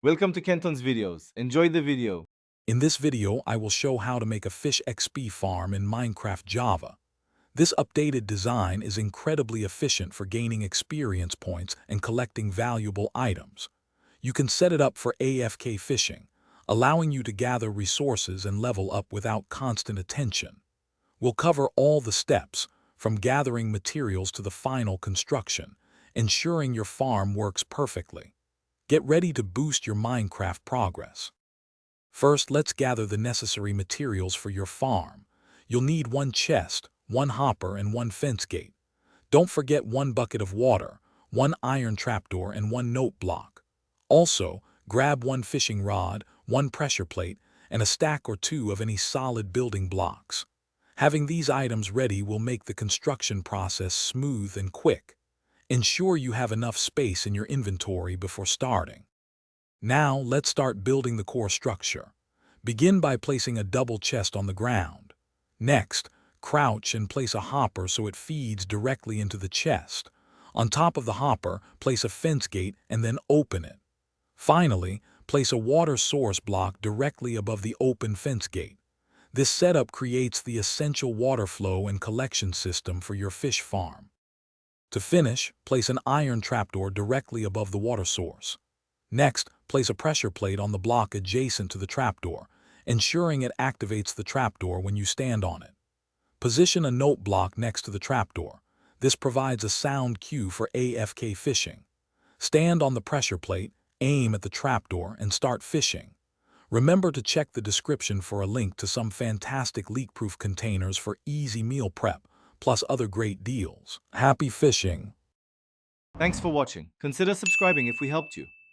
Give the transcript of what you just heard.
Welcome to Kenton's videos. Enjoy the video. In this video, I will show how to make a fish XP farm in Minecraft Java. This updated design is incredibly efficient for gaining experience points and collecting valuable items. You can set it up for AFK fishing, allowing you to gather resources and level up without constant attention. We'll cover all the steps, from gathering materials to the final construction, ensuring your farm works perfectly. Get ready to boost your Minecraft progress. First, let's gather the necessary materials for your farm. You'll need one chest, one hopper, and one fence gate. Don't forget one bucket of water, one iron trapdoor, and one note block. Also, grab one fishing rod, one pressure plate, and a stack or two of any solid building blocks. Having these items ready will make the construction process smooth and quick. Ensure you have enough space in your inventory before starting. Now, let's start building the core structure. Begin by placing a double chest on the ground. Next, crouch and place a hopper so it feeds directly into the chest. On top of the hopper, place a fence gate and then open it. Finally, place a water source block directly above the open fence gate. This setup creates the essential water flow and collection system for your fish farm. To finish, place an iron trapdoor directly above the water source. Next, place a pressure plate on the block adjacent to the trapdoor, ensuring it activates the trapdoor when you stand on it. Position a note block next to the trapdoor. This provides a sound cue for AFK fishing. Stand on the pressure plate, aim at the trapdoor, and start fishing. Remember to check the description for a link to some fantastic leak-proof containers for easy meal prep, plus other great deals. Happy fishing! Thanks for watching. Consider subscribing if we helped you.